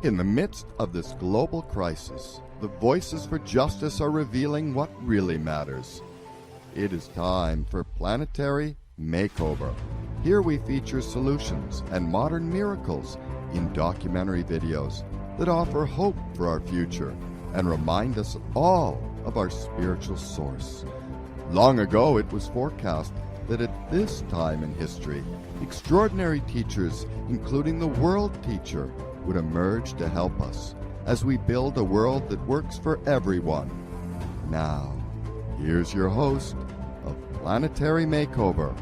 In the midst of this global crisis, the voices for justice are revealing what really matters. It is time for Planetary Makeover. Here we feature solutions and modern miracles in documentary videos that offer hope for our future and remind us all of our spiritual source. Long ago, it was forecast that at this time in history, extraordinary teachers, including the world teacher, would emerge to help us as we build a world that works for everyone. Now, here's your host of Planetary Makeover,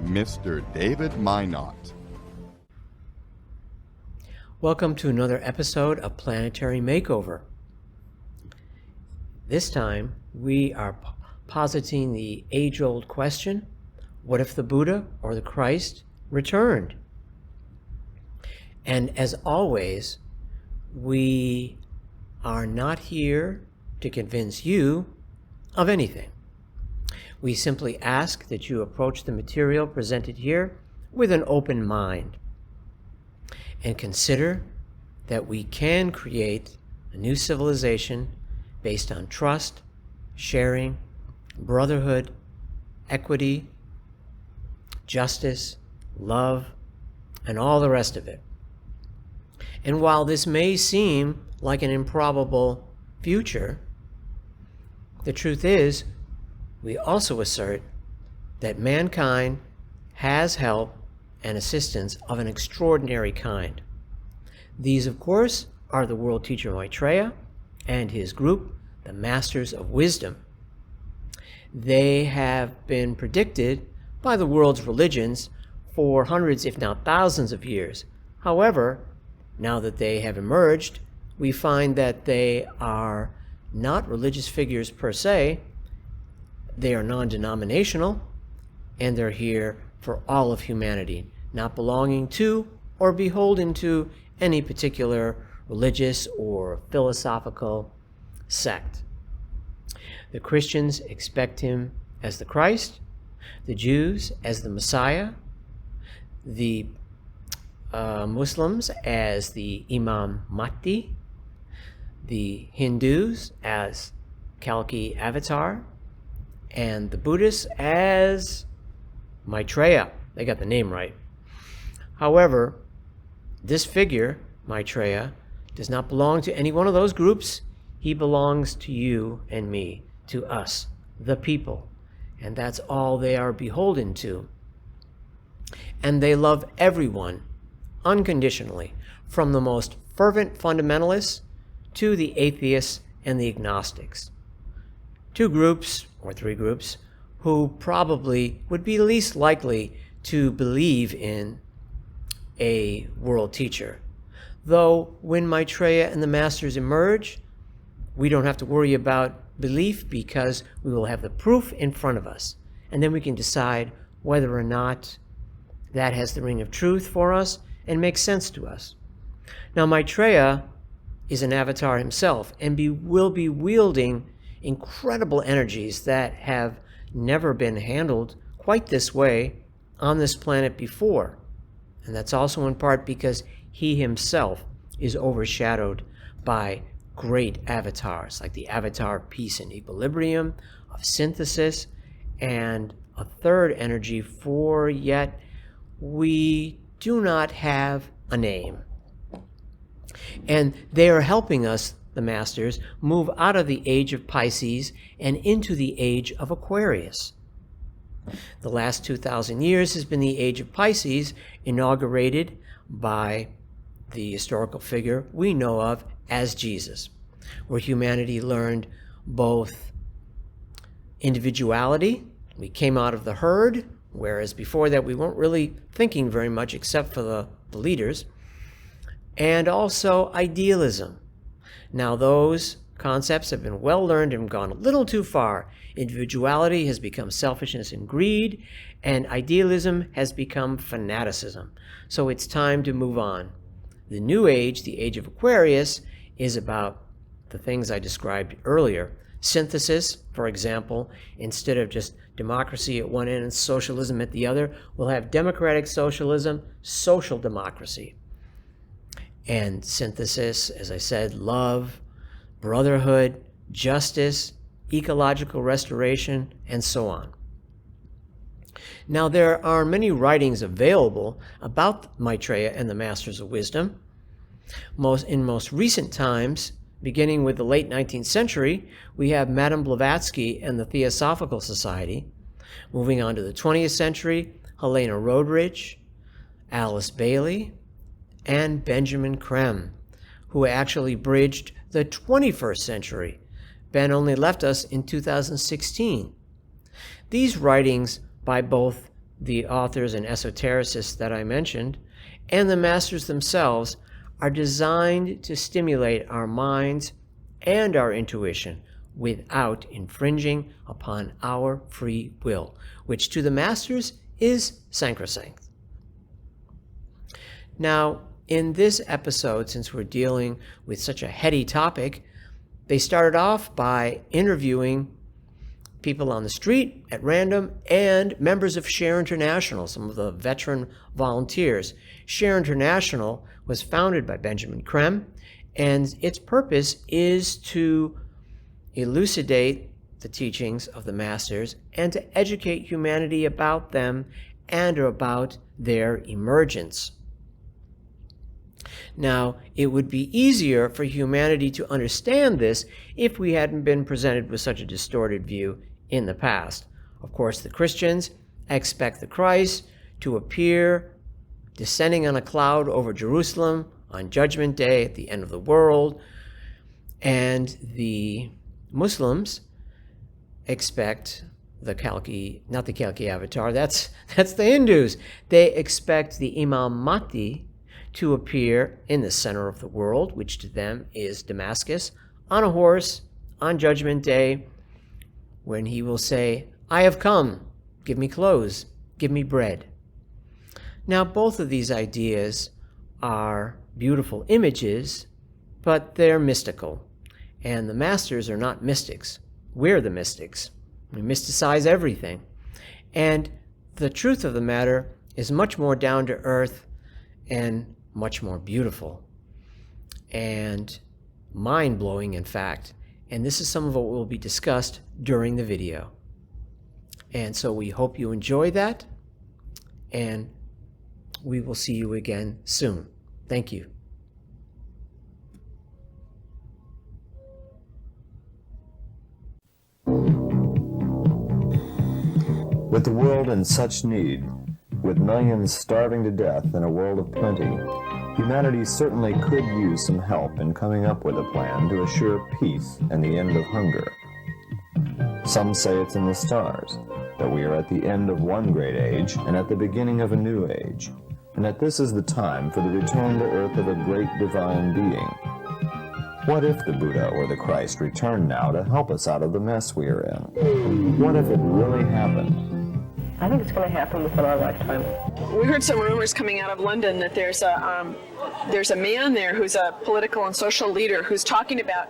Mr. David Mynott. Welcome to another episode of Planetary Makeover. This time, we are positing the age-old question, what if the Buddha or the Christ returned? And as always, we are not here to convince you of anything. We simply ask that you approach the material presented here with an open mind and consider that we can create a new civilization based on trust, sharing, brotherhood, equity, justice, love, and all the rest of it. And while this may seem like an improbable future, the truth is, we also assert that mankind has help and assistance of an extraordinary kind. These, of course, are the world teacher Maitreya and his group, the Masters of Wisdom. They have been predicted by the world's religions for hundreds, if not thousands of years. However, now that they have emerged, we find that they are not religious figures per se. They are non-denominational, and they're here for all of humanity, not belonging to or beholden to any particular religious or philosophical sect. The Christians expect him as the Christ, the Jews as the Messiah, the Muslims as the Imam Mahdi, the Hindus as Kalki Avatar, and the Buddhists as Maitreya. They got the name right. However, this figure, Maitreya, does not belong to any one of those groups. He belongs to you and me, to us, the people. And that's all they are beholden to. And they love everyone unconditionally, from the most fervent fundamentalists to the atheists and the agnostics. Two groups, or three groups, who probably would be least likely to believe in a world teacher. Though when Maitreya and the Masters emerge, we don't have to worry about belief because we will have the proof in front of us. And then we can decide whether or not that has the ring of truth for us and makes sense to us. Now, Maitreya is an avatar himself and will be wielding incredible energies that have never been handled quite this way on this planet before. And that's also in part because he himself is overshadowed by great avatars, like the avatar of peace and equilibrium, of synthesis, and a third energy for yet we do not have a name. And they are helping us, the Masters, move out of the age of Pisces and into the age of Aquarius. The last 2,000 years has been the age of Pisces, inaugurated by the historical figure we know of as Jesus, where humanity learned both individuality. We came out of the herd, whereas before that we weren't really thinking very much except for the leaders, and also idealism. Now those concepts have been well learned and gone a little too far. Individuality has become selfishness and greed, and idealism has become fanaticism. So it's time to move on. The new age, the age of Aquarius, is about the things I described earlier. Synthesis, for example, instead of just democracy at one end and socialism at the other, we'll have democratic socialism, social democracy. and synthesis, as I said, love, brotherhood, justice, ecological restoration, and so on. Now, there are many writings available about Maitreya and the Masters of Wisdom. In most recent times, beginning with the late 19th century, we have Madame Blavatsky and the Theosophical Society. Moving on to the 20th century, Helena Roderidge, Alice Bailey, and Benjamin Creme, who actually bridged the 21st century. Ben only left us in 2016. These writings by both the authors and esotericists that I mentioned and the masters themselves are designed to stimulate our minds and our intuition without infringing upon our free will, which to the masters is sacrosanct. Now, in this episode, since we're dealing with such a heady topic, they started off by interviewing people on the street at random and members of Share International, some of the veteran volunteers. Share International was founded by Benjamin Creme, and its purpose is to elucidate the teachings of the masters and to educate humanity about them and about their emergence. Now, it would be easier for humanity to understand this if we hadn't been presented with such a distorted view in the past. Of course, the Christians expect the Christ to appear descending on a cloud over Jerusalem on Judgment Day at the end of the world, and the Muslims expect the Kalki, not the Kalki avatar, that's the Hindus. They expect the Imam Mahdi to appear in the center of the world, which to them is Damascus, on a horse on Judgment Day, when he will say, "I have come, give me clothes, give me bread." Now, both of these ideas are beautiful images, but they're mystical. And the masters are not mystics. We're the mystics. We mysticize everything. And the truth of the matter is much more down to earth and much more beautiful and mind-blowing, in fact. And this is some of what will be discussed during the video. And so we hope you enjoy that, and we will see you again soon. Thank you. With the world in such need, with millions starving to death in a world of plenty, humanity certainly could use some help in coming up with a plan to assure peace and the end of hunger. Some say it's in the stars, that we are at the end of one great age and at the beginning of a new age, and that this is the time for the return to earth of a great divine being. What if the Buddha or the Christ returned now to help us out of the mess we are in? What if it really happened? I think it's going to happen within our lifetime. We heard some rumors coming out of London that there's a man there who's a political and social leader who's talking about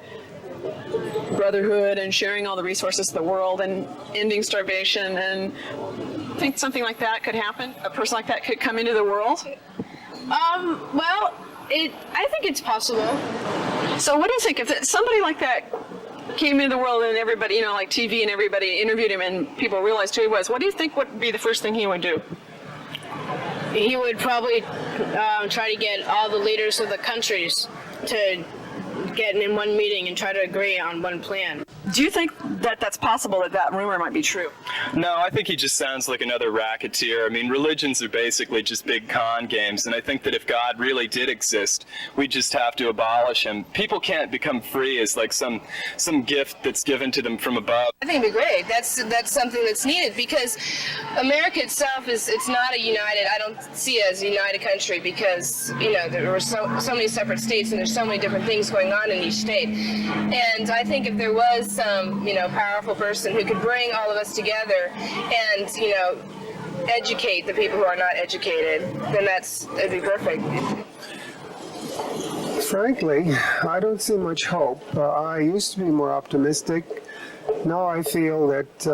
brotherhood and sharing all the resources of the world and ending starvation, and I think something like that could happen. A person like that could come into the world. Well, I think it's possible. So what do you think if somebody like that came into the world and everybody, like TV and everybody interviewed him and people realized who he was? What do you think would be the first thing he would do? He would probably try to get all the leaders of the countries to get in one meeting and try to agree on one plan. Do you think that that's possible, that rumor might be true? No, I think he just sounds like another racketeer. I mean, religions are basically just big con games, and I think that if God really did exist, we just have to abolish him. People can't become free as like some gift that's given to them from above. I think it'd be great. That's something that's needed, because America itself it's not a united. I don't see it as a united country, because there were so many separate states and there's so many different things going on in each state. And I think if there was some powerful person who could bring all of us together and educate the people who are not educated, then it'd be perfect. Frankly, I don't see much hope. I used to be more optimistic. Now I feel that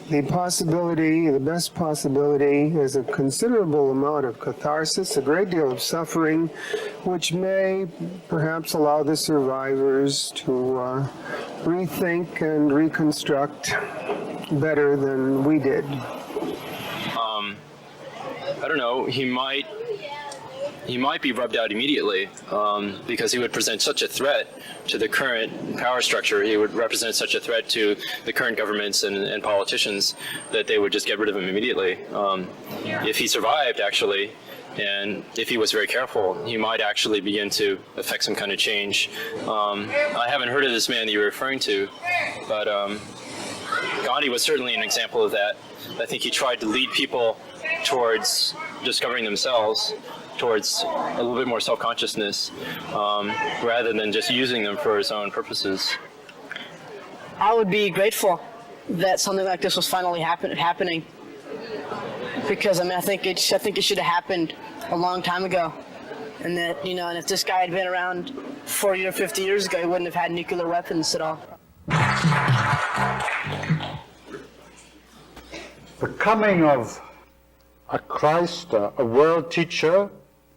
The possibility, the best possibility, is a considerable amount of catharsis, a great deal of suffering, which may perhaps allow the survivors to rethink and reconstruct better than we did. I don't know, he might be rubbed out immediately because he would present such a threat to the current power structure. He would represent such a threat to the current governments and politicians that they would just get rid of him immediately. If he survived, actually, and if he was very careful, he might actually begin to affect some kind of change. I haven't heard of this man that you're referring to, but Gandhi was certainly an example of that. I think he tried to lead people towards discovering themselves, towards a little bit more self-consciousness, rather than just using them for his own purposes. I would be grateful that something like this was finally happening, because I think it should have happened a long time ago, and that and if this guy had been around 40 or 50 years ago, he wouldn't have had nuclear weapons at all. The coming of a Christ, a world teacher,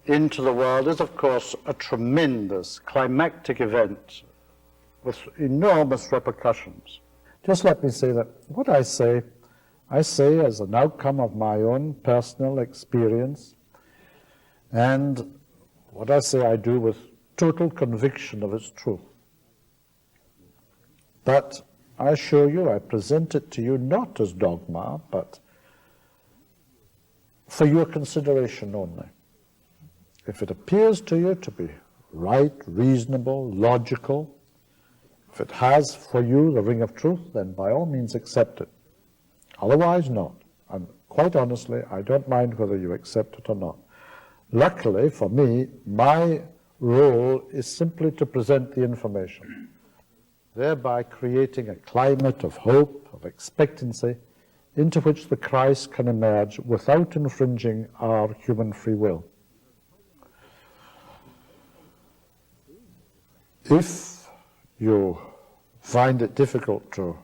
into the world is, of course, a tremendous climactic event with enormous repercussions. Just let me say that what I say as an outcome of my own personal experience, and what I say I do with total conviction of its truth. But I assure you, I present it to you not as dogma, but for your consideration only. If it appears to you to be right, reasonable, logical, if it has for you the ring of truth, then by all means accept it. Otherwise, not. And quite honestly, I don't mind whether you accept it or not. Luckily for me, my role is simply to present the information, thereby creating a climate of hope, of expectancy, into which the Christ can emerge without infringing our human free will. If you find it difficult to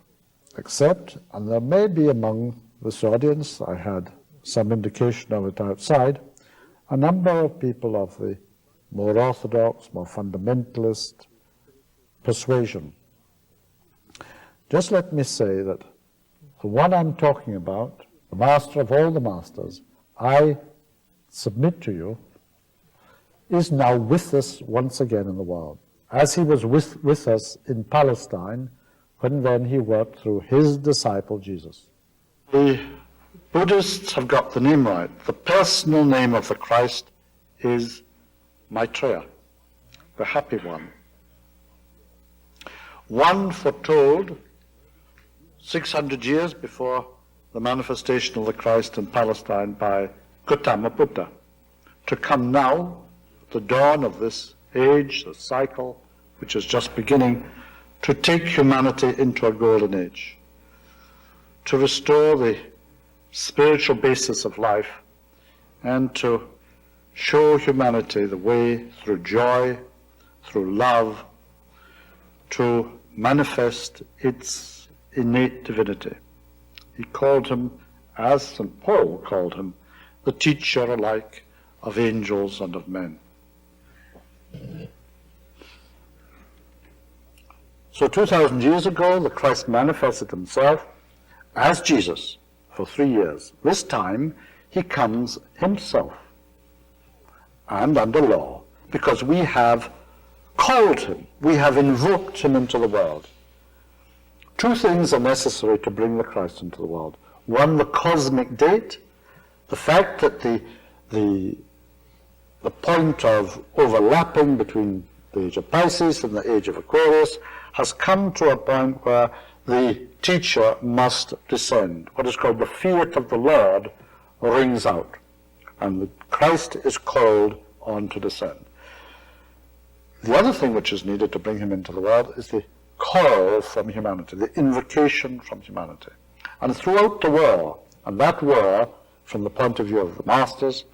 accept, and there may be among this audience, I had some indication of it outside, a number of people of the more orthodox, more fundamentalist persuasion. Just let me say that the one I'm talking about, the master of all the masters, I submit to you, is now with us once again in the world, as he was with us in Palestine when then he worked through his disciple Jesus. The Buddhists have got the name right. The personal name of the Christ is Maitreya, the happy one. One foretold 600 years before the manifestation of the Christ in Palestine by Gautama Buddha, to come now, the dawn of this age, the cycle, which is just beginning, to take humanity into a golden age, to restore the spiritual basis of life, and to show humanity the way through joy, through love, to manifest its innate divinity. He called him, as St. Paul called him, the teacher alike of angels and of men. So 2,000 years ago, the Christ manifested himself as Jesus for 3 years. This time, he comes himself and under law, because we have called him, we have invoked him into the world. Two things are necessary to bring the Christ into the world. One, the cosmic date, the fact that the point of overlapping between the age of Pisces and the age of Aquarius has come to a point where the teacher must descend. What is called the fiat of the Lord rings out, and the Christ is called on to descend. The other thing which is needed to bring him into the world is the call from humanity, the invocation from humanity. And throughout the war, and that war, from the point of view of the masters,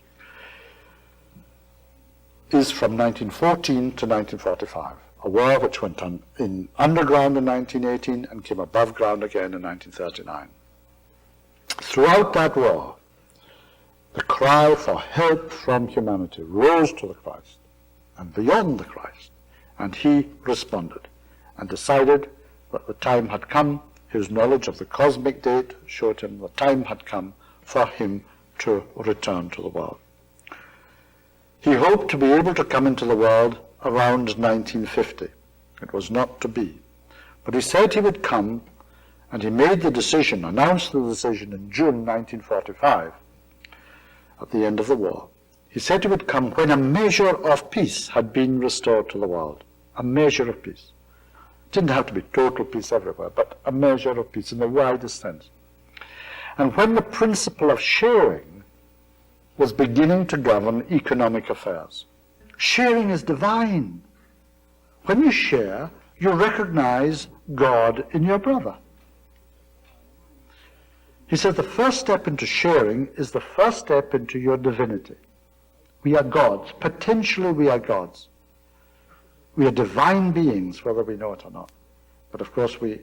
is from 1914 to 1945, a war which went on in underground in 1918 and came above ground again in 1939. Throughout that war, the cry for help from humanity rose to the Christ and beyond the Christ, and he responded and decided that the time had come. His knowledge of the cosmic date showed him the time had come for him to return to the world. He hoped to be able to come into the world around 1950. It was not to be. But he said he would come, and he made the decision, announced the decision in June 1945, at the end of the war. He said he would come when a measure of peace had been restored to the world. A measure of peace. It didn't have to be total peace everywhere, but a measure of peace in the widest sense. And when the principle of sharing was beginning to govern economic affairs. Sharing is divine. When you share, you recognize God in your brother. He said the first step into sharing is the first step into your divinity. We are gods. Potentially we are gods. We are divine beings, whether we know it or not. But of course we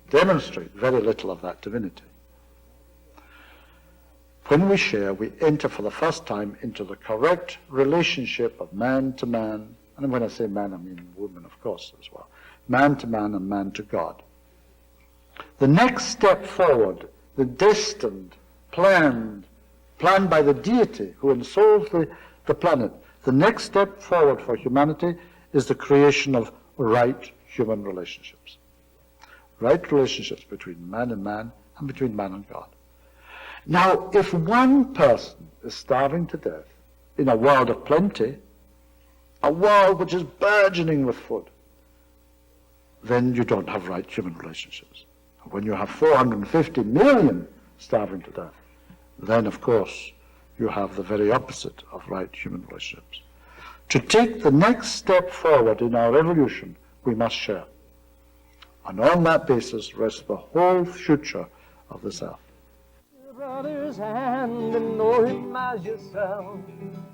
demonstrate very little of that divinity. When we share, we enter for the first time into the correct relationship of man to man. And when I say man, I mean woman, of course, as well. Man to man and man to God. The next step forward, the destined, planned by the deity who ensouls the planet, the next step forward for humanity is the creation of right human relationships. Right relationships between man and between man and God. Now, if one person is starving to death in a world of plenty, a world which is burgeoning with food, then you don't have right human relationships. When you have 450 million starving to death, then of course you have the very opposite of right human relationships. To take the next step forward in our evolution, we must share. And on that basis rests the whole future of this earth. Brother's hand and know him as yourself.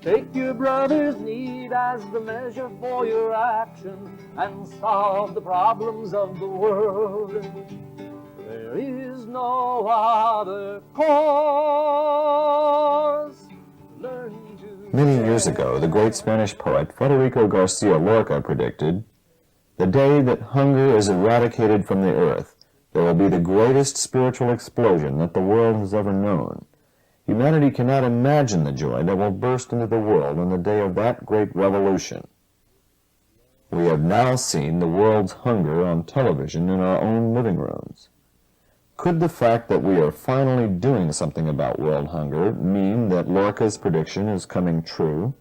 Take your brother's need as the measure for your action and solve the problems of the world. There is no other course. Learn to Many years ago, the great Spanish poet Federico Garcia Lorca predicted, "The day that hunger is eradicated from the earth, there will be the greatest spiritual explosion that the world has ever known. Humanity cannot imagine the joy that will burst into the world on the day of that great revolution." We have now seen the world's hunger on television in our own living rooms. Could the fact that we are finally doing something about world hunger mean that Lorca's prediction is coming true,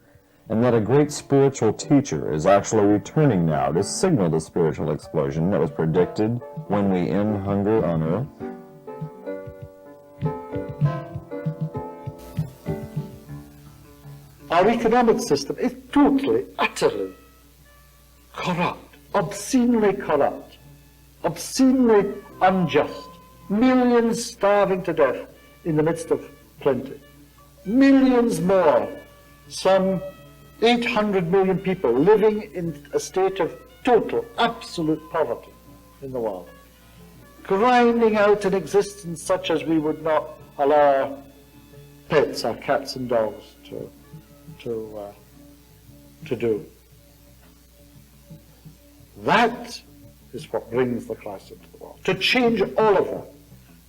and that a great spiritual teacher is actually returning now to signal the spiritual explosion that was predicted when we end hunger on earth? Our economic system is totally, utterly corrupt, obscenely unjust. Millions starving to death in the midst of plenty. Millions more, some 800 million people living in a state of total, absolute poverty in the world. Grinding out an existence such as we would not allow our pets, our cats and dogs to do. That is what brings the Christ into the world. To change all of that.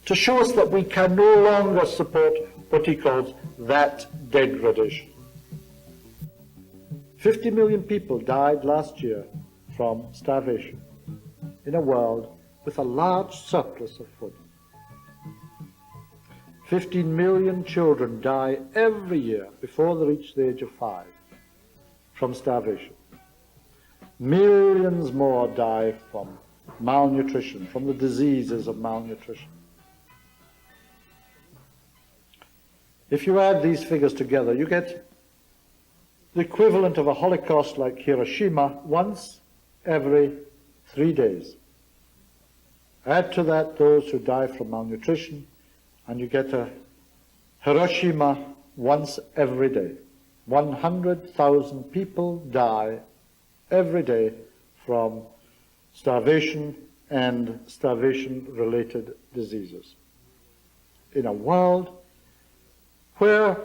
To show us that we can no longer support what he calls that degradation. 50 million people died last year from starvation in a world with a large surplus of food. 15 million children die every year before they reach the age of 5 from starvation. Millions more die from malnutrition, from the diseases of malnutrition. If you add these figures together, you get the equivalent of a Holocaust like Hiroshima once every 3 days. Add to that those who die from malnutrition, and you get a Hiroshima once every day. 100,000 people die every day from starvation and starvation-related diseases. in a world where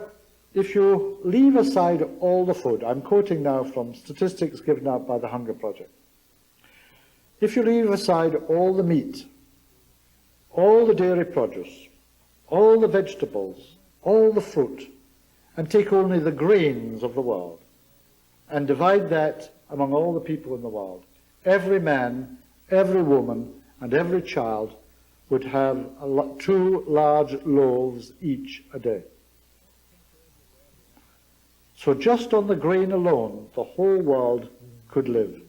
if you leave aside all the food, I'm quoting now from statistics given out by the Hunger Project, if you leave aside all the meat, all the dairy produce, all the vegetables, all the fruit, and take only the grains of the world, and divide that among all the people in the world, every man, every woman, and every child would have 2 large loaves each a day. So just on the grain alone, the whole world could live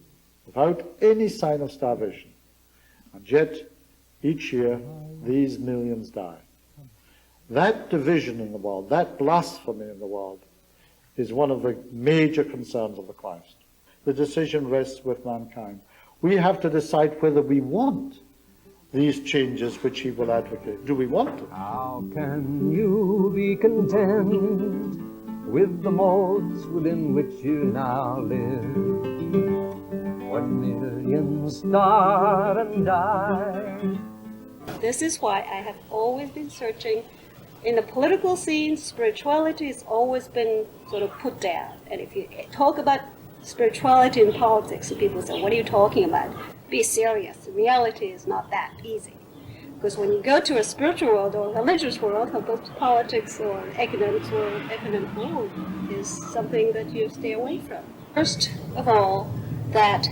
without any sign of starvation. And yet, each year, these millions die. That division in the world, that blasphemy in the world, is one of the major concerns of the Christ. The decision rests with mankind. We have to decide whether we want these changes which he will advocate. Do we want them? How can you be content with the modes within which you now live, when millions start and die? This is why I have always been searching. In the political scene, spirituality has always been sort of put down. And if you talk about spirituality in politics, people say, what are you talking about? Be serious. The reality is not that easy. Because when you go to a spiritual world or a religious world, both politics or economics world is something that you stay away from. First of all, that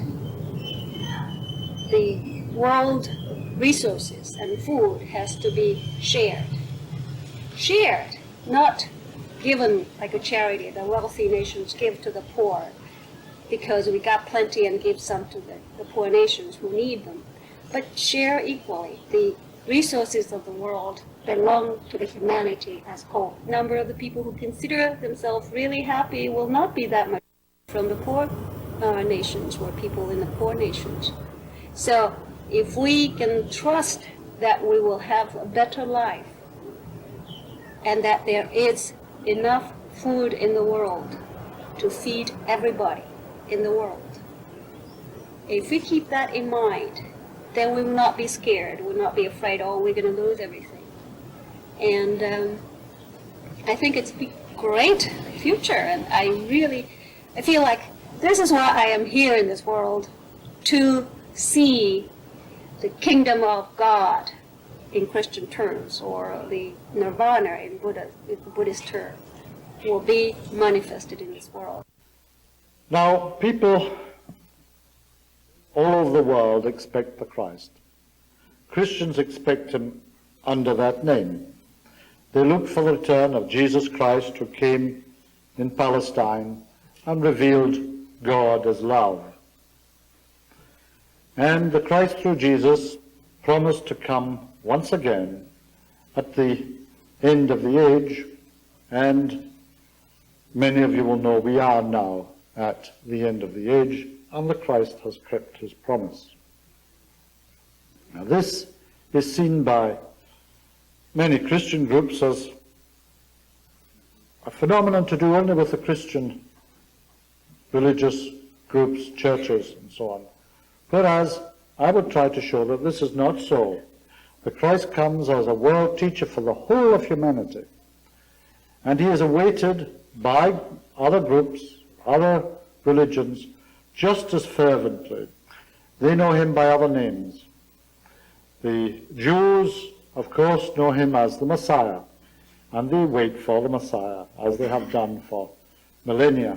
the world resources and food has to be shared. Shared, not given like a charity. The wealthy nations give to the poor because we got plenty and give some to the poor nations who need them. But share equally. The resources of the world belong to the humanity as whole. Number of the people who consider themselves really happy will not be that much from the poor nations or people in the poor nations. So if we can trust that we will have a better life and that there is enough food in the world to feed everybody in the world, if we keep that in mind, then we will not be scared, we will not be afraid, oh, we're going to lose everything. And I think it's a great future, and I feel like this is why I am here in this world, to see the kingdom of God in Christian terms, or the nirvana in Buddhist terms, will be manifested in this world. Now, people all over the world expect the Christ. Christians expect him under that name. They look for the return of Jesus Christ, who came in Palestine and revealed God as love. And the Christ through Jesus promised to come once again at the end of the age, and many of you will know we are now at the end of the age, and the Christ has kept his promise. Now this is seen by many Christian groups as a phenomenon to do only with the Christian religious groups, churches, and so on. Whereas I would try to show that this is not so. The Christ comes as a world teacher for the whole of humanity, and he is awaited by other groups, other religions, just as fervently. They know him by other names. The Jews, of course, know him as the Messiah, and they wait for the Messiah, as they have done for millennia.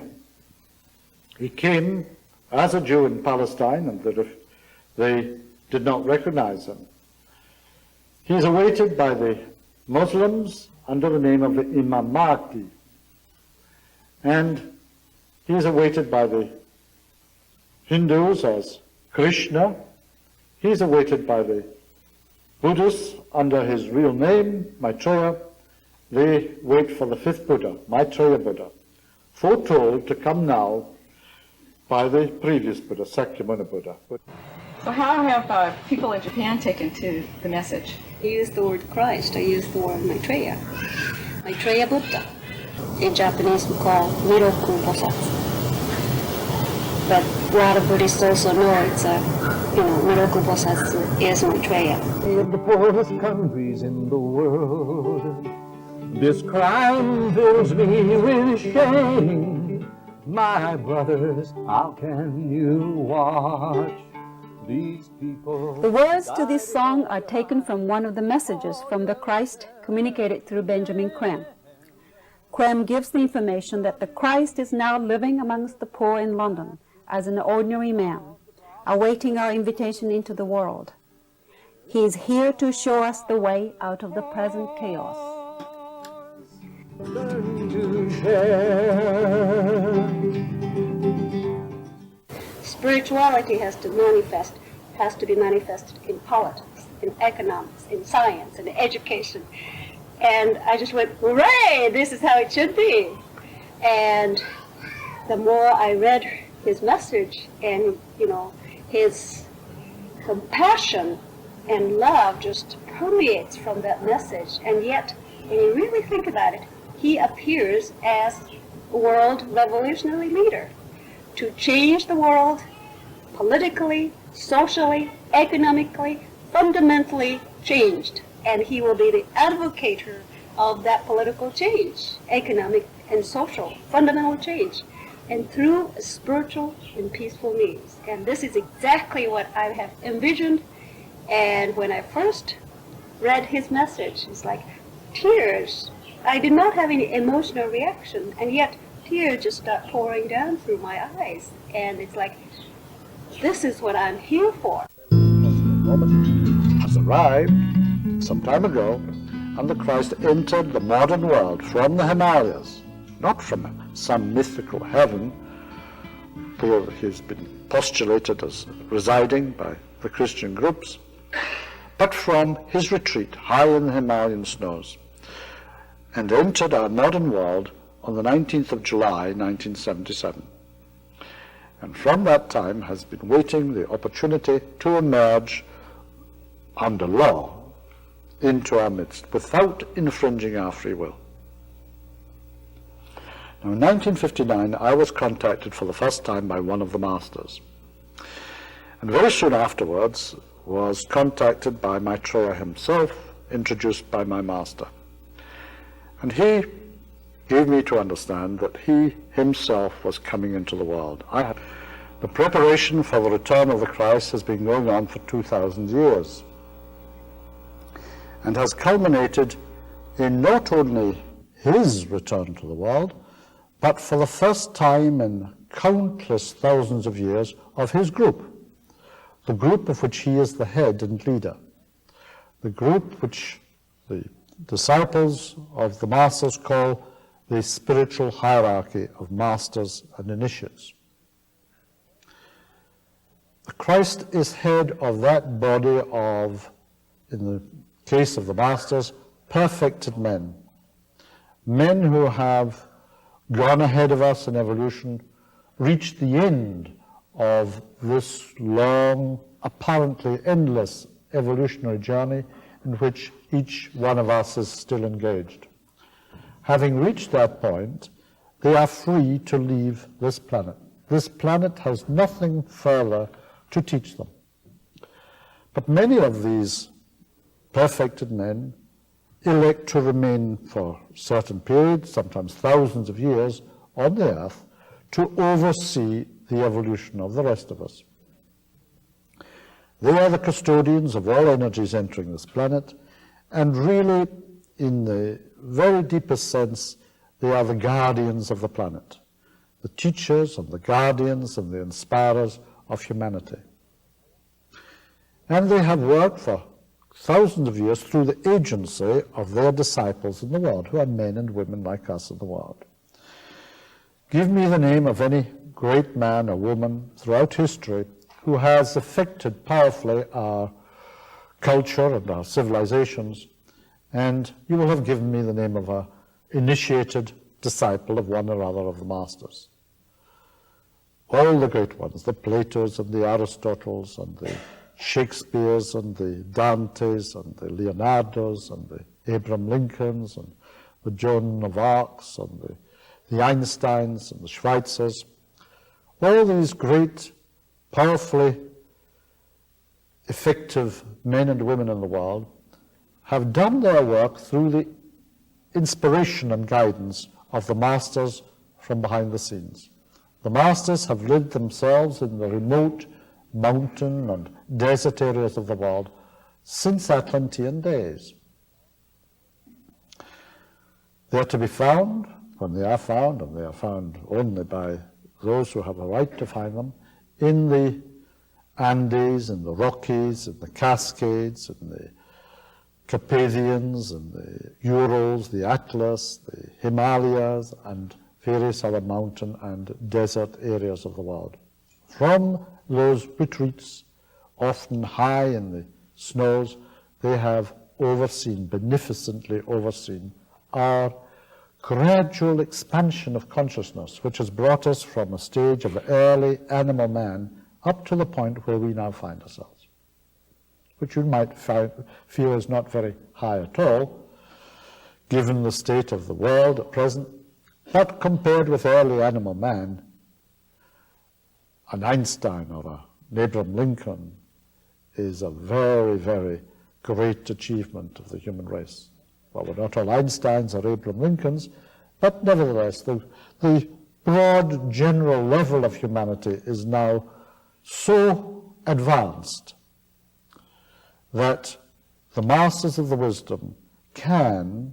He came as a Jew in Palestine, and they did not recognize him. He is awaited by the Muslims under the name of the Imam Mahdi, and he is awaited by the Hindus as Krishna. He is awaited by the Buddhists under his real name, Maitreya. They wait for the fifth Buddha, Maitreya Buddha, foretold to come now by the previous Buddha, Sakyamuni Buddha. So how have people in Japan taken to the message? I use the word Christ, I use the word Maitreya. Maitreya Buddha. In Japanese we call Miroku Bosatsu. But a lot of Buddhists also know it's a, miracle Bosatsu is Maitreya. In the poorest countries in the world, this crime fills me with shame. My brothers, how can you watch these people? The words to this song are taken from one of the messages from the Christ communicated through Benjamin Creme. Creme gives the information that the Christ is now living amongst the poor in London as an ordinary man, awaiting our invitation into the world. He is here to show us the way out of the present chaos. Spirituality has to be manifested in politics, in economics, in science, in education. And I just went, hooray, this is how it should be. And the more I read his message and, his compassion and love just permeates from that message. And yet, when you really think about it, he appears as a world revolutionary leader to change the world politically, socially, economically, fundamentally changed. And he will be the advocator of that political change, economic and social, fundamental change, and through a spiritual and peaceful means. And this is exactly what I have envisioned. And when I first read his message, it's like tears. I did not have any emotional reaction, and yet tears just start pouring down through my eyes. And it's like, this is what I'm here for. Has arrived some time ago, and the Christ entered the modern world from the Himalayas, not from some mythical heaven where he's been postulated as residing by the Christian groups, but from his retreat high in the Himalayan snows, and entered our modern world on the 19th of July 1977. And from that time has been waiting the opportunity to emerge under law into our midst without infringing our free will. Now, in 1959, I was contacted for the first time by one of the masters, and very soon afterwards was contacted by Maitreya himself, introduced by my master. And he gave me to understand that he himself was coming into the world. The preparation for the return of the Christ has been going on for 2,000 years and has culminated in not only his return to the world, but for the first time in countless thousands of years of his group, the group of which he is the head and leader, the group which the disciples of the masters call the spiritual hierarchy of masters and initiates. The Christ is head of that body of, in the case of the masters, perfected men, men who have gone ahead of us in evolution, reached the end of this long, apparently endless evolutionary journey in which each one of us is still engaged. Having reached that point, they are free to leave this planet. This planet has nothing further to teach them. But many of these perfected men elect to remain for certain periods, sometimes thousands of years, on the earth to oversee the evolution of the rest of us. They are the custodians of all energies entering this planet, and really, in the very deepest sense, they are the guardians of the planet, the teachers and the guardians and the inspirers of humanity. And they have worked for thousands of years through the agency of their disciples in the world, who are men and women like us in the world. Give me the name of any great man or woman throughout history who has affected powerfully our culture and our civilizations, and you will have given me the name of an initiated disciple of one or other of the masters. All the great ones, the Platos and the Aristotles and the Shakespeares and the Dantes and the Leonardos and the Abraham Lincolns and the Joan of Arcs and the Einsteins and the Schweitzers, all these great powerfully effective men and women in the world have done their work through the inspiration and guidance of the masters from behind the scenes. The masters have lived themselves in the remote mountain and desert areas of the world since Atlantean days. They are to be found when they are found, and they are found only by those who have a right to find them, in the Andes, in the Rockies, in the Cascades, in the Carpathians, in the Urals, the Atlas, the Himalayas, and various other mountain and desert areas of the world. From those retreats, often high in the snows, they have overseen, beneficently overseen, our gradual expansion of consciousness, which has brought us from a stage of early animal man up to the point where we now find ourselves, which you might feel is not very high at all, given the state of the world at present, but compared with early animal man, an Einstein or an Abraham Lincoln is a very, very great achievement of the human race. Well, we're not all Einsteins or Abraham Lincolns, but nevertheless, the broad general level of humanity is now so advanced that the masters of the wisdom can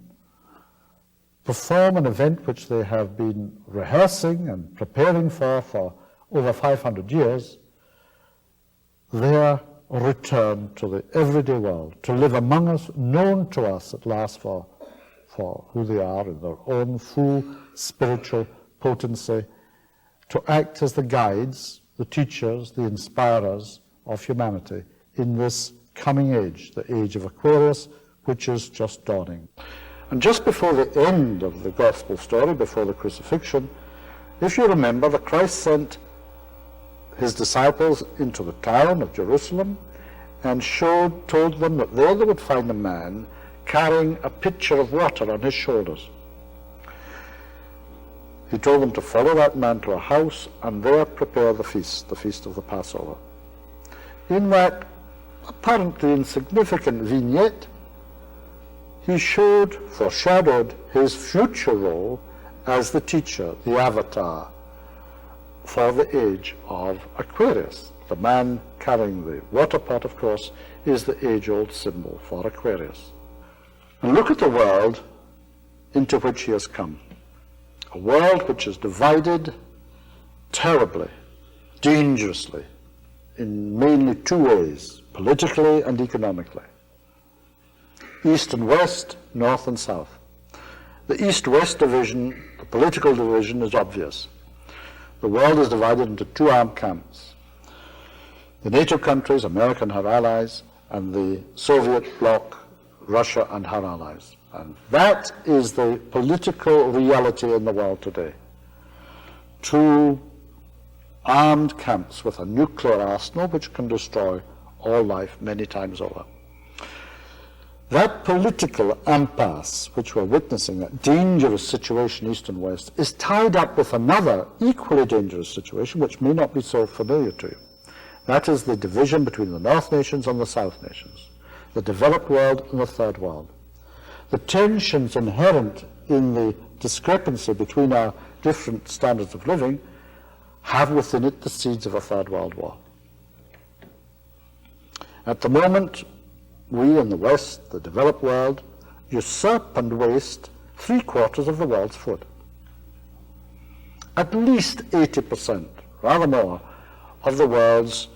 perform an event which they have been rehearsing and preparing for over 500 years, their return to the everyday world, to live among us, known to us at last for who they are in their own full spiritual potency, to act as the guides, the teachers, the inspirers of humanity in this coming age, the age of Aquarius, which is just dawning. And just before the end of the gospel story, before the crucifixion, if you remember, the Christ sent his disciples into the town of Jerusalem and told them that there they would find a man carrying a pitcher of water on his shoulders. He told them to follow that man to a house and there prepare the feast of the Passover. In that apparently insignificant vignette, he foreshadowed his future role as the teacher, the avatar, for the age of Aquarius. The man carrying the water pot, of course, is the age-old symbol for Aquarius. And look at the world into which he has come. A world which is divided terribly, dangerously, in mainly two ways, politically and economically. East and west, north and south. The east-west division, the political division, is obvious. The world is divided into two armed camps. The NATO countries, America and her allies, and the Soviet bloc, Russia and her allies. And that is the political reality in the world today. Two armed camps with a nuclear arsenal which can destroy all life many times over. That political impasse which we're witnessing, that dangerous situation east and west, is tied up with another equally dangerous situation which may not be so familiar to you. That is the division between the North nations and the South nations, the developed world and the Third world. The tensions inherent in the discrepancy between our different standards of living have within it the seeds of a Third World War. At the moment, we in the West, the developed world, usurp and waste 3/4 of the world's food. At least 80%, rather more, of the world's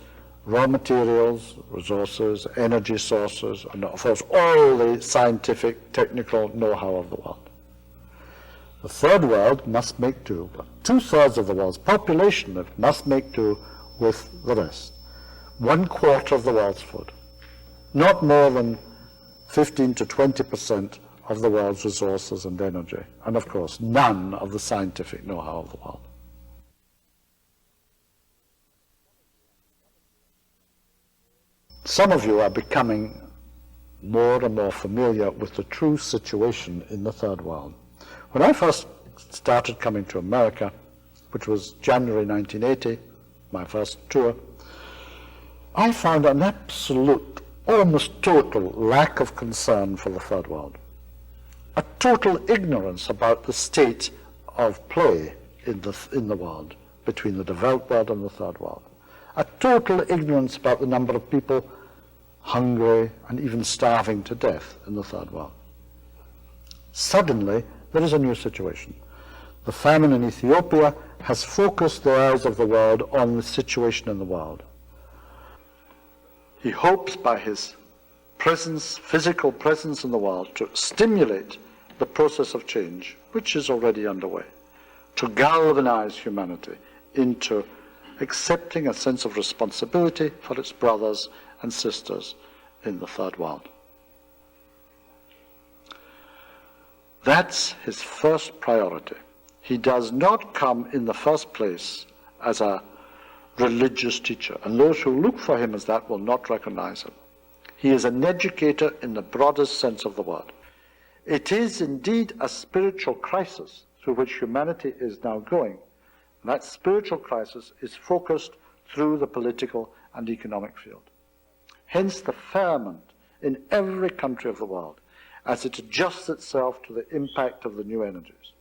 raw materials, resources, energy sources, and of course all the scientific, technical know-how of the world. The Third world must make do, but 2/3 of the world's population must make do with the rest. 1/4 of the world's food. Not more than 15 to 20% of the world's resources and energy, and of course none of the scientific know-how of the world. Some of you are becoming more and more familiar with the true situation in the Third world. When I first started coming to America, which was January 1980, my first tour, I found an absolute, almost total lack of concern for the third world. A total ignorance about the state of play in the world, between the developed world and the third world. A total ignorance about the number of people hungry and even starving to death in the third world. Suddenly, there is a new situation. The famine in Ethiopia has focused the eyes of the world on the situation in the world. He hopes by his presence, physical presence in the world, to stimulate the process of change, which is already underway, to galvanize humanity into accepting a sense of responsibility for its brothers and sisters in the third world. That's his first priority. He does not come in the first place as a religious teacher, and those who look for him as that will not recognize him. He is an educator in the broadest sense of the word. It is indeed a spiritual crisis through which humanity is now going. And that spiritual crisis is focused through the political and economic field. Hence the ferment in every country of the world as it adjusts itself to the impact of the new energies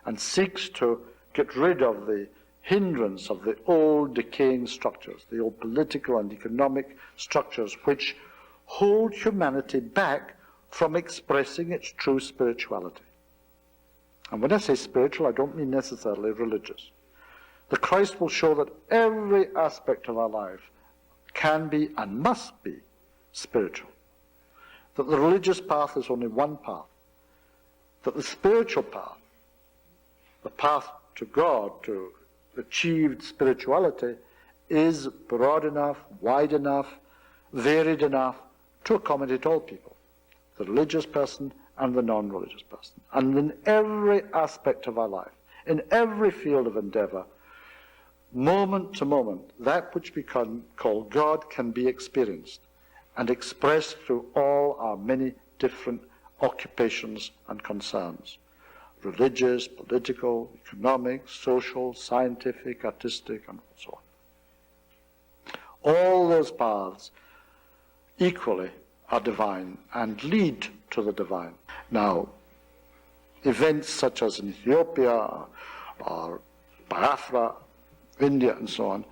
and seeks to get rid of the hindrance of the old decaying structures, the old political and economic structures which hold humanity back from expressing its true spirituality. And when I say spiritual, I don't mean necessarily religious. The Christ will show that every aspect of our life can be and must be spiritual. That the religious path is only one path. That the spiritual path, the path to God, to achieved spirituality, is broad enough, wide enough, varied enough to accommodate all people, the religious person and the non-religious person. And in every aspect of our life, in every field of endeavor, moment to moment, that which we call God can be experienced and expressed through all our many different occupations and concerns. Religious, political, economic, social, scientific, artistic, and so on. All those paths equally are divine and lead to the divine. Now, events such as in Ethiopia or Biafra, India, and so on,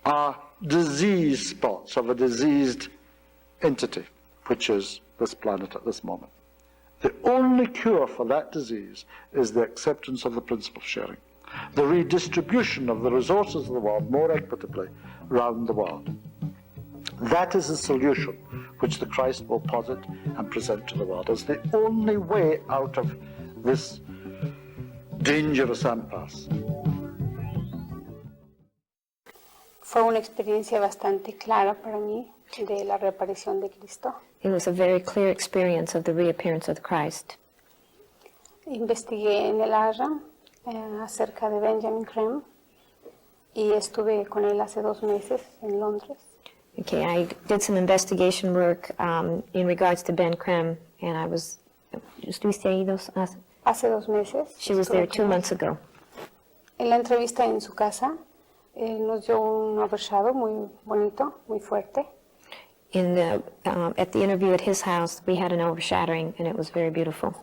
are disease spots of a diseased entity, which is this planet at this moment. The only cure for that disease is the acceptance of the principle of sharing, the redistribution of the resources of the world more equitably around the world. That is the solution which the Christ will posit and present to the world as the only way out of this dangerous impasse. Fue una experiencia bastante clara para mí de la reaparición de Cristo. It was a very clear experience of the reappearance of Christ. Investigué en el ARA acerca de Benjamin Creme y estuve con él hace 2 meses en Londres. Okay, I did some investigation work in regards to Ben Creme, and I was. ¿Estuviste ahí hace 2 meses. She was there 2 months ago. En la entrevista en su casa, nos dio un overshadow muy bonito, muy fuerte. At the interview at his house, we had an overshadowing, and it was very beautiful.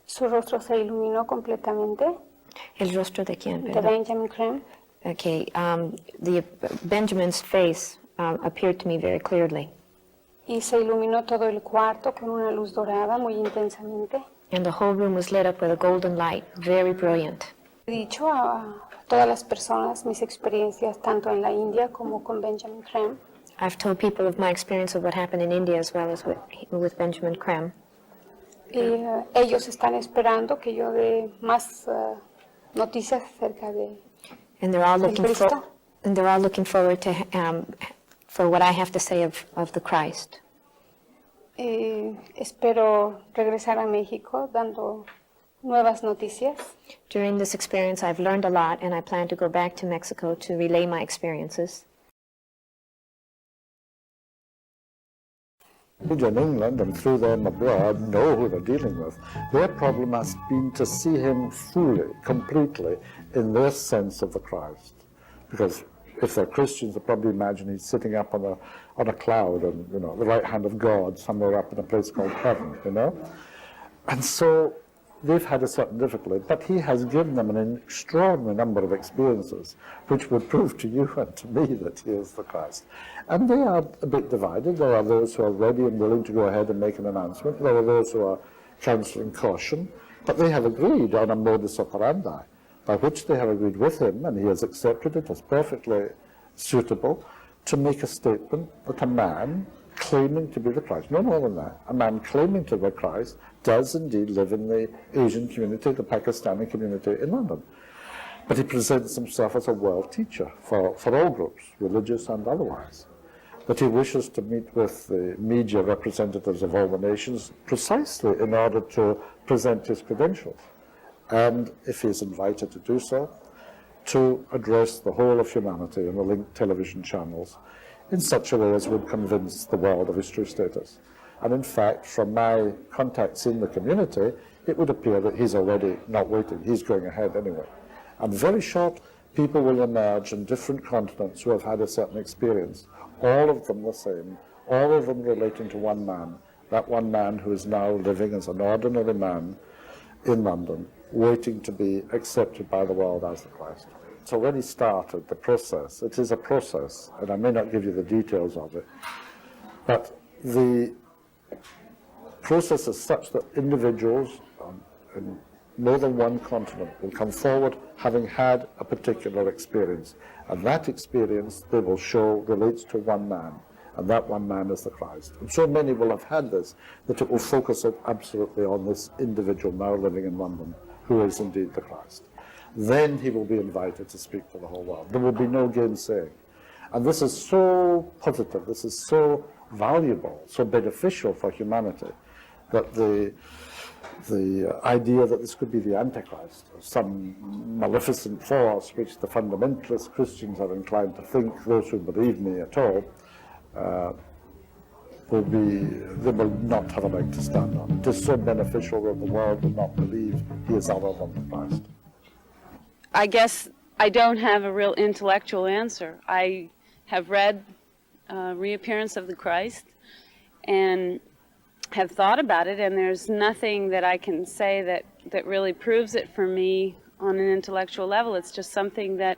Su rostro se iluminó completamente. El rostro de quién? De Benjamin Creme. Okay, Benjamin's face appeared to me very clearly. Y se iluminó todo el cuarto con una luz dorada muy intensamente. And the whole room was lit up with a golden light, very brilliant. He dicho a todas las personas mis experiencias tanto en la India como con Benjamin Creme. I've told people of my experience of what happened in India as well as with Benjamin Creme. Y ellos están esperando que yo dé más noticias acerca de and they're all looking forward to for what I have to say of the Christ. Espero regresar a México dando nuevas noticias. During this experience, I've learned a lot, and I plan to go back to Mexico to relay my experiences. In England and through them abroad know who they're dealing with. Their problem has been to see him fully, completely, in their sense of the Christ. Because if they're Christians, they probably imagine he's sitting up on a cloud and, you know, the right hand of God somewhere up in a place called heaven, you know. And so they've had a certain difficulty, but he has given them an extraordinary number of experiences which would prove to you and to me that he is the Christ. And they are a bit divided. There are those who are ready and willing to go ahead and make an announcement. There are those who are counselling caution. But they have agreed on a modus operandi, by which they have agreed with him, and he has accepted it as perfectly suitable, to make a statement that a man claiming to be the Christ, no more than that, a man claiming to be Christ does indeed live in the Asian community, the Pakistani community in London. But he presents himself as a world teacher for all groups, religious and otherwise. That he wishes to meet with the media representatives of all the nations precisely in order to present his credentials. And if he is invited to do so, to address the whole of humanity in the linked television channels in such a way as would convince the world of his true status. And in fact, from my contacts in the community, it would appear that he's already not waiting, he's going ahead anyway. And very short, people will emerge on different continents who have had a certain experience, all of them the same, all of them relating to one man, that one man who is now living as an ordinary man in London, waiting to be accepted by the world as the Christ. So when he started the process, it is a process, and I may not give you the details of it, but the process is such that individuals in more than one continent will come forward having had a particular experience, and that experience they will show relates to one man, and that one man is the Christ. And so many will have had this that it will focus it absolutely on this individual now living in London, who is indeed the Christ. Then he will be invited to speak to the whole world. There will be no gainsaying. And this is so positive, this is so valuable, so beneficial for humanity, that the idea that this could be the Antichrist, or some maleficent force which the fundamentalist Christians are inclined to think, those who believe me at all, they will not have a leg to stand on. It is so beneficial that the world will not believe he is other than the Christ. I guess I don't have a real intellectual answer. I have read Reappearance of the Christ and have thought about it, and there's nothing that I can say that really proves it for me on an intellectual level. It's just something that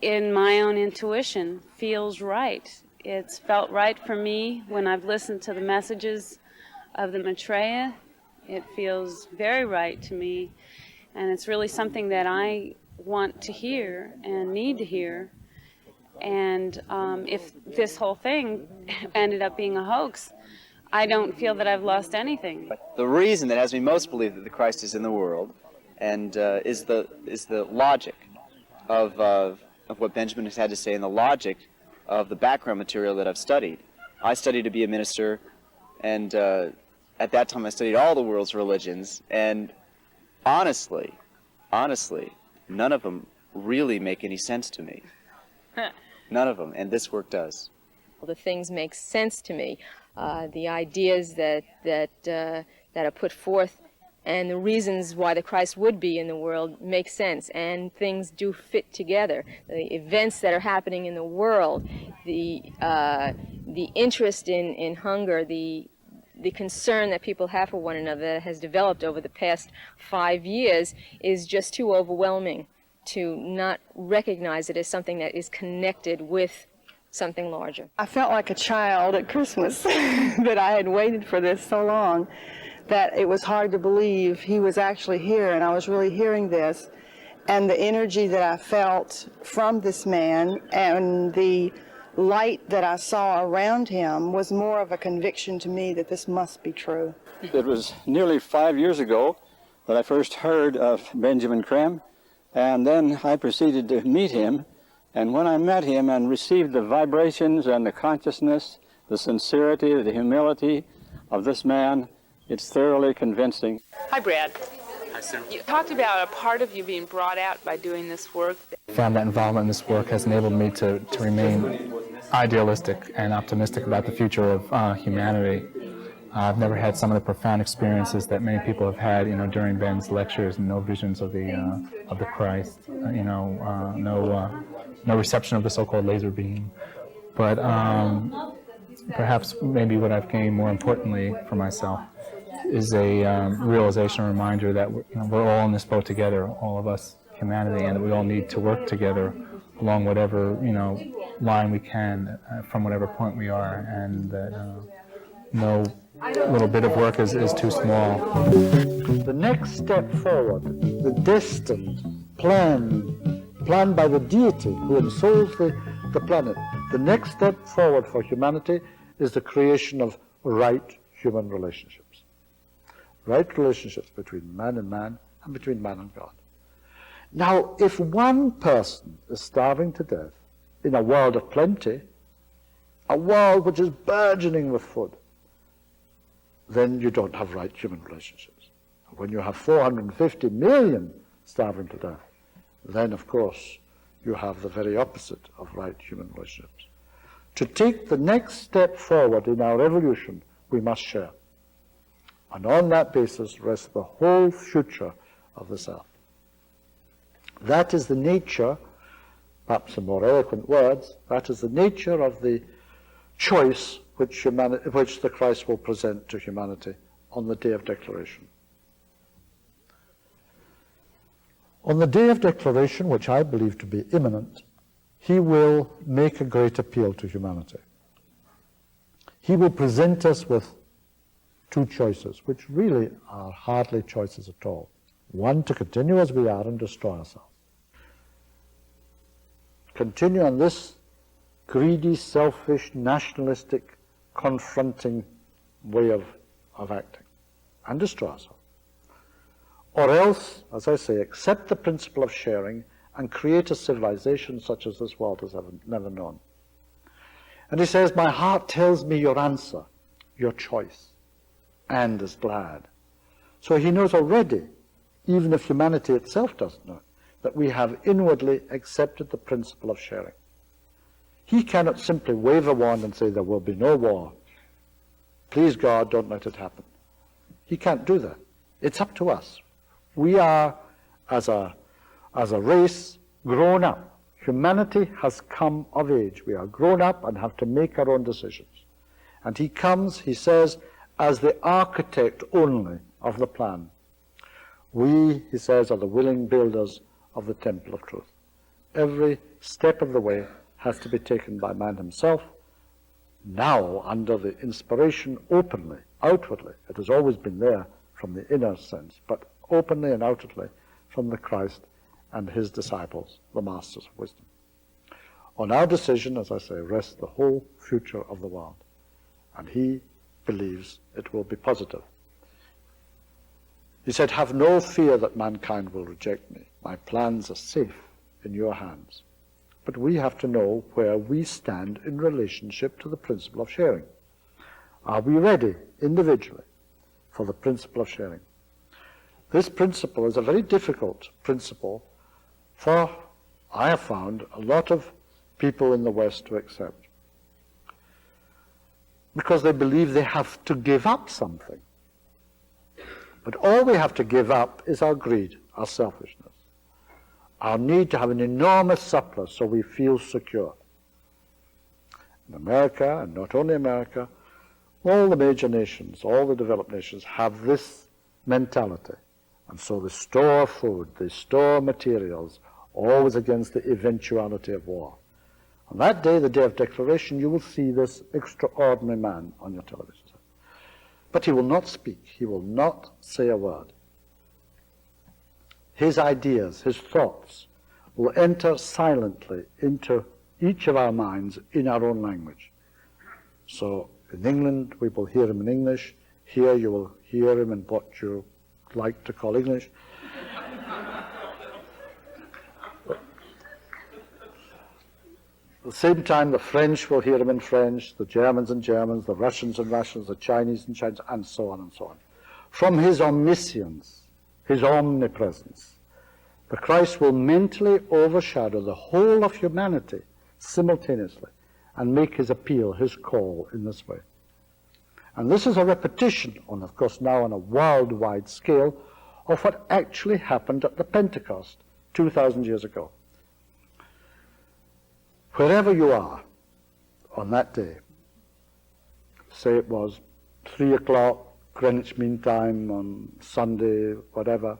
in my own intuition feels right. It's felt right for me when I've listened to the messages of the Maitreya. It feels very right to me, and it's really something that I want to hear and need to hear. And if this whole thing ended up being a hoax, I don't feel that I've lost anything. The reason that has me most believe that the Christ is in the world, and is the logic of what Benjamin has had to say, and the logic of the background material that I've studied. I studied to be a minister, and at that time I studied all the world's religions, and honestly, none of them really make any sense to me. None of them, and this work does. The things make sense to me. The ideas that are put forth and the reasons why the Christ would be in the world make sense, and things do fit together. The events that are happening in the world, the interest in hunger, the concern that people have for one another that has developed over the past 5 years is just too overwhelming to not recognize it as something that is connected with something larger. I felt like a child at Christmas that I had waited for this so long that it was hard to believe he was actually here, and I was really hearing this. And the energy that I felt from this man and the light that I saw around him was more of a conviction to me that this must be true. It was nearly 5 years ago that I first heard of Benjamin Creme, and then I proceeded to meet him. And when I met him and received the vibrations and the consciousness, the sincerity, the humility of this man, it's thoroughly convincing. Hi, Brad. Hi, Sue. You talked about a part of you being brought out by doing this work. I found that involvement in this work has enabled me to remain idealistic and optimistic about the future of humanity. I've never had some of the profound experiences that many people have had, during Ben's lectures, and no visions of the Christ, no no reception of the so-called laser beam. But perhaps maybe what I've gained more importantly for myself is a realization, a reminder that we're all in this boat together, all of us, humanity, and that we all need to work together along whatever line we can from whatever point we are, and that no little bit of work is too small. The next step forward, the destined plan by the deity who ensouls the planet, the next step forward for humanity is the creation of right human relationships. Right relationships between man and between man and God. Now, if one person is starving to death in a world of plenty, a world which is burgeoning with food, then you don't have right human relationships. When you have 450 million starving to death, then of course you have the very opposite of right human relationships. To take the next step forward in our evolution, we must share. And on that basis rests the whole future of this earth. That is the nature, perhaps in more eloquent words, that is the nature of the choice which the Christ will present to humanity on the day of declaration. On the day of declaration, which I believe to be imminent, he will make a great appeal to humanity. He will present us with two choices, which really are hardly choices at all. One, to continue as we are and destroy ourselves. Continue on this greedy, selfish, nationalistic, confronting way of acting and destroy ourselves. Or else, as I say, accept the principle of sharing and create a civilization such as this world has never known. And he says, my heart tells me your answer, your choice, and is glad. So he knows already, even if humanity itself doesn't know, that we have inwardly accepted the principle of sharing. He cannot simply wave a wand and say there will be no war. Please God, don't let it happen. He can't do that. It's up to us. We are, as a race, grown up. Humanity has come of age. We are grown up and have to make our own decisions. And he comes, he says, as the architect only of the plan. We, he says, are the willing builders of the temple of truth. Every step of the way has to be taken by man himself, now under the inspiration openly, outwardly. It has always been there from the inner sense, but openly and outwardly from the Christ and his disciples, the masters of wisdom. On our decision, as I say, rests the whole future of the world, and he believes it will be positive. He said, have no fear that mankind will reject me. My plans are safe in your hands. But we have to know where we stand in relationship to the principle of sharing. Are we ready individually for the principle of sharing? This principle is a very difficult principle for, I have found, a lot of people in the West to accept. Because they believe they have to give up something. But all we have to give up is our greed, our selfishness, our need to have an enormous surplus so we feel secure. In America, and not only America, all the major nations, all the developed nations have this mentality. And so they store food, they store materials, always against the eventuality of war. On that day, the day of declaration, you will see this extraordinary man on your television. But he will not speak. He will not say a word. His ideas, his thoughts will enter silently into each of our minds in our own language. So in England, we will hear him in English. Here you will hear him in what you like to call English. At the same time, the French will hear him in French, the Germans in Germans, the Russians in Russians, the Chinese in Chinese, and so on and so on. From his omniscience, his omnipresence, the Christ will mentally overshadow the whole of humanity simultaneously and make his appeal, his call in this way. And this is a repetition, on, of course, now on a worldwide scale, of what actually happened at the Pentecost 2,000 years ago. wherever you are on that day, say it was 3 o'clock Greenwich Mean Time on Sunday, whatever,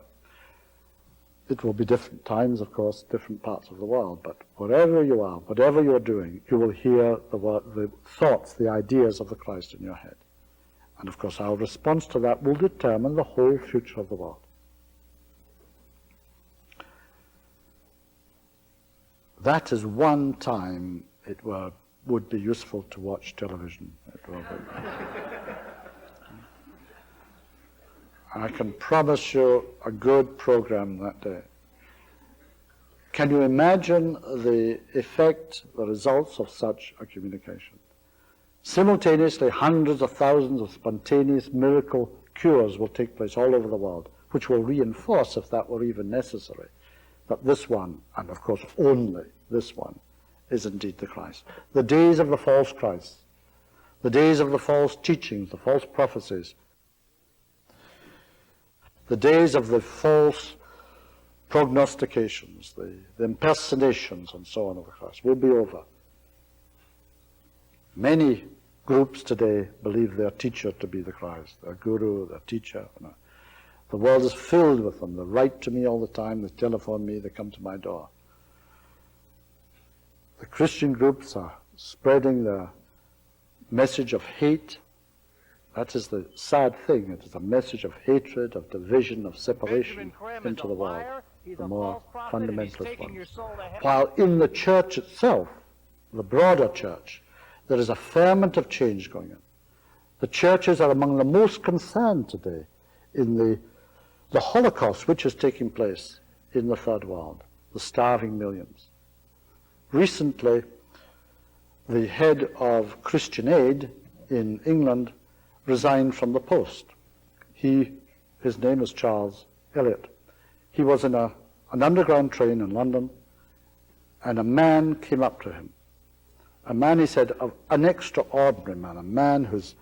it will be different times, of course, different parts of the world, but wherever you are, whatever you're doing, you will hear the thoughts, the ideas of the Christ in your head. And of course, our response to that will determine the whole future of the world. That is one time it would be useful to watch television. It will be. I can promise you a good program that day. Can you imagine the effect, the results of such a communication? Simultaneously, hundreds of thousands of spontaneous miracle cures will take place all over the world, which will reinforce, if that were even necessary, that this one, and of course only this one, is indeed the Christ. The days of the false Christ, the days of the false teachings, the false prophecies, the days of the false prognostications, the impersonations and so on of the Christ will be over. Many groups today believe their teacher to be the Christ, their guru, their teacher. The world is filled with them. They write to me all the time, they telephone me, they come to my door. The Christian groups are spreading their message of hate. That is the sad thing. It is a message of hatred, of division, of separation into the world, the more fundamentalist ones. While in the church itself, the broader church, there is a ferment of change going on. The churches are among the most concerned today in the Holocaust which is taking place in the third world, the starving millions. Recently, the head of Christian Aid in England resigned from the post. His name is Charles Elliott. He was in an underground train in London, and a man came up to him. A man, he said, of an extraordinary man, a man whose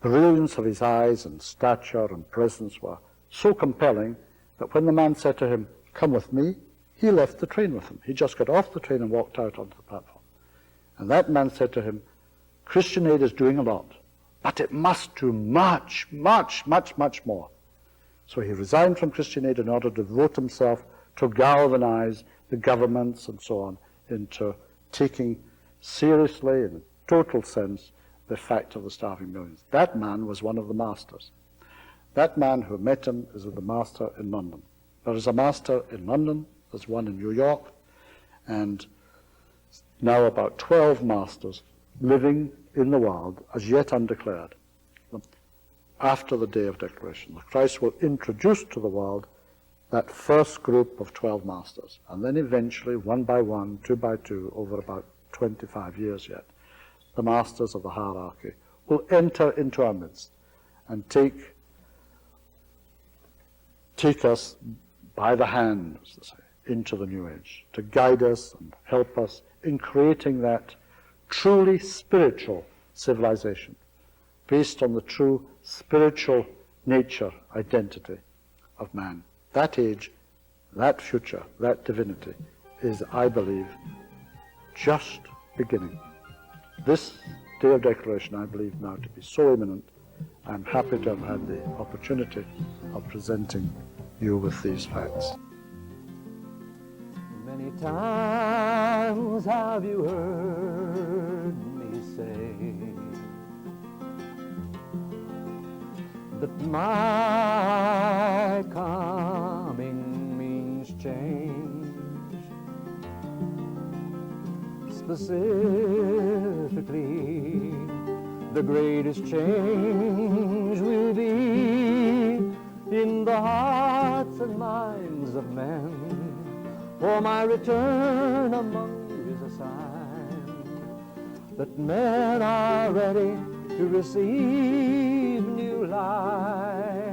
brilliance of his eyes and stature and presence were so compelling that when the man said to him, "Come with me," he left the train with him. He just got off the train and walked out onto the platform. And that man said to him, "Christian Aid is doing a lot, but it must do much, much, much, much more." So he resigned from Christian Aid in order to devote himself to galvanize the governments and so on into taking seriously, in a total sense, the fact of the starving millions. That man was one of the masters. That man who met him is the master in London. There is a master in London, there's one in New York, and now about 12 masters living in the world as yet undeclared. After the day of declaration, the Christ will introduce to the world that first group of 12 masters, and then eventually, one by one, two by two, over about 25 years yet, the masters of the hierarchy will enter into our midst and take us by the hand, as they say, into the new age, to guide us and help us in creating that truly spiritual civilization based on the true spiritual nature, identity of man. That age, that future, that divinity is, I believe, just beginning. This day of declaration I believe now to be so imminent. I'm happy to have had the opportunity of presenting you with these facts. Many times have you heard me say that my coming means change. Specifically, the greatest change will be in the hearts and minds of men. For my return among you is a sign that men are ready to receive new life.